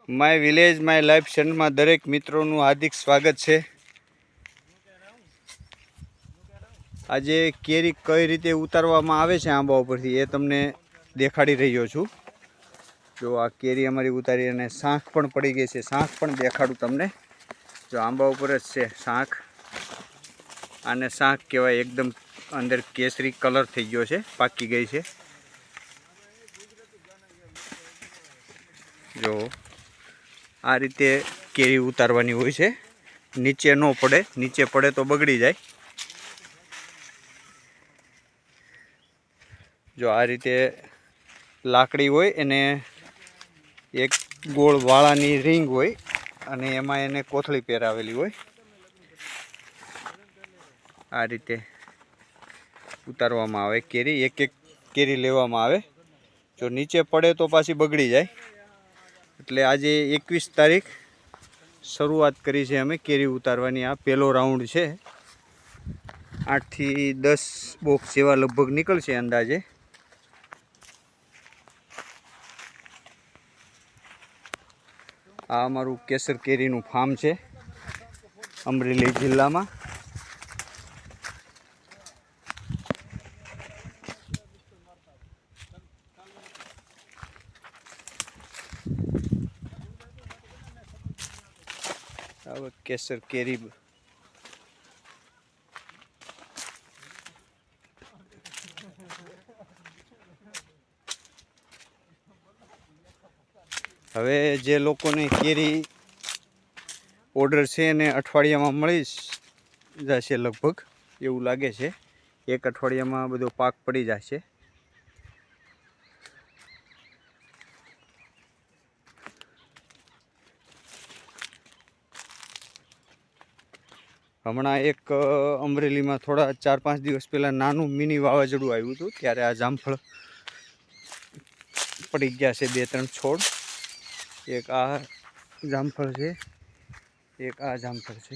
My village my life ચેનલમાં દરેક મિત્રોનું હાર્દિક સ્વાગત છે। આજે કેરી કઈ રીતે ઉતારવામાં આવે છે આંબા ઉપરથી એ તમને દેખાડી રહ્યો છું। જો આ કેરી અમારી ઉતારી અને શાંખ પણ પડી ગઈ છે। શાંખ પણ દેખાડું તમને। જો આંબા ઉપર જ છે શાંખ, આને શાંખ કહેવાય। એકદમ અંદર કેસરી કલર થઈ ગયો છે, પાકી ગઈ છે। જો આ રીતે કેરી ઉતારવાની હોય છે। નીચે ન પડે, નીચે પડે તો બગડી જાય। જો આ રીતે લાકડી હોય એને એક ગોળ વાળાની રીંગ હોય અને એમાં એને કોથળી પહેરાવેલી હોય। આ રીતે ઉતારવામાં આવે કેરી, એક એક કેરી લેવામાં આવે। જો નીચે પડે તો પાછી બગડી જાય। એટલે આજે 21 તારીખ શરૂઆત કરી છે અમે કેરી ઉતારવાની। આ પહેલો રાઉન્ડ છે। 8 થી 10 બોક્સ જેવા લગભગ નીકળશે અંદાજે। આ અમારું કેસર કેરીનું ફાર્મ છે અમરેલી જિલ્લામાં। હવે કેસર કેરી હવે જે લોકોને કેરી ઓર્ડર છે એને અઠવાડિયામાં મળી જશે લગભગ, એવું લાગે છે। એક અઠવાડિયામાં બધો પાક પડી જશે। હમણાં એક અમરેલીમાં થોડા 4-5 દિવસ પહેલાં નાનું મિની વાવાઝોડું આવ્યું હતું, ત્યારે આ જામફળ પડી ગયા છે 2-3 છોડ। એક આ જામફળ છે, એક આ જામફળ છે।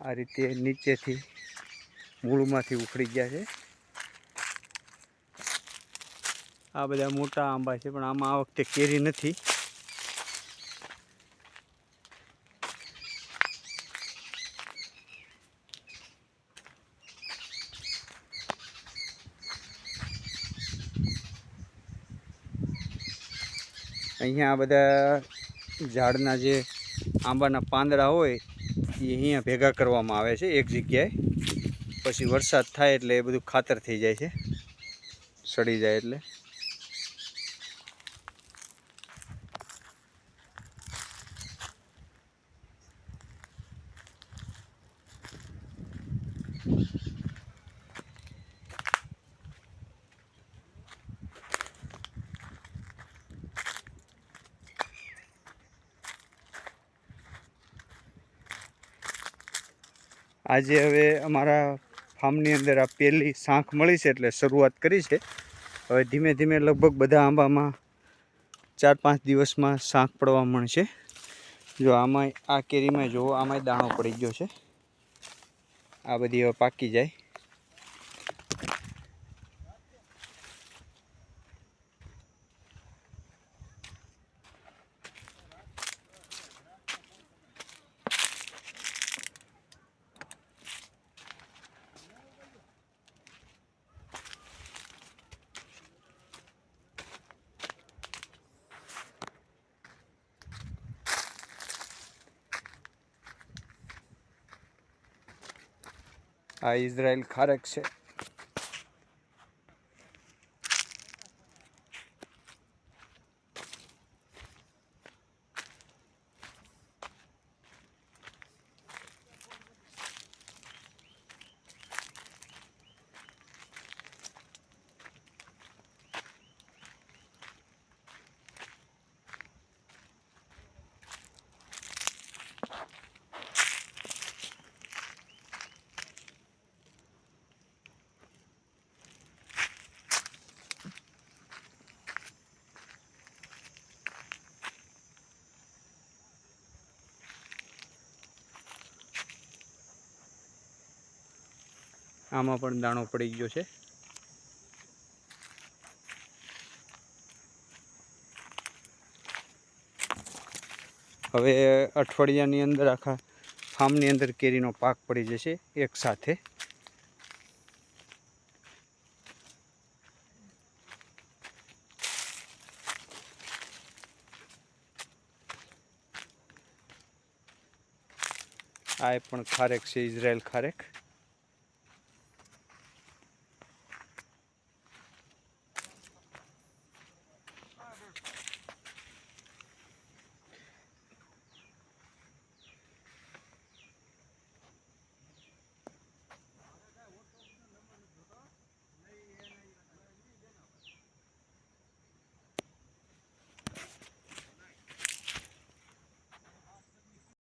આ રીતે નીચેથી મૂળમાંથી ઉખડી ગયા છે। આ બધા મોટા આંબા છે પણ આમાં આ વખતે કેરી નથી। અહીંયા આ બધા ઝાડના જે આંબાના પાંદડા હોય એ અહીંયા ભેગા કરવામાં આવે છે એક જગ્યાએ। પછી વરસાદ થાય એટલે એ બધું ખાતર થઈ જાય છે, સડી જાય એટલે। આજે હવે અમારા ફાર્મની અંદર આ પહેલી શાંખ મળી છે એટલે શરૂઆત કરી છે। હવે ધીમે ધીમે લગભગ બધા આંબામાં 4-5 દિવસમાં શાંખ પડવા મળશે। જો આમાં આ કેરીમાં જુઓ, આમાંય દાણો પડી ગયો છે। આ બધી હવે પાકી જાય। આ ઇઝરાયલ ખારક છે। આમાં પણ દાણો પડી ગયો છે। હવે અઠવાડિયાની અંદર આખા ફાર્મની અંદર કેરીનો પાક પડી જશે એક સાથે. આ પણ ખારેક છે, ઇઝરાયલ ખારેક.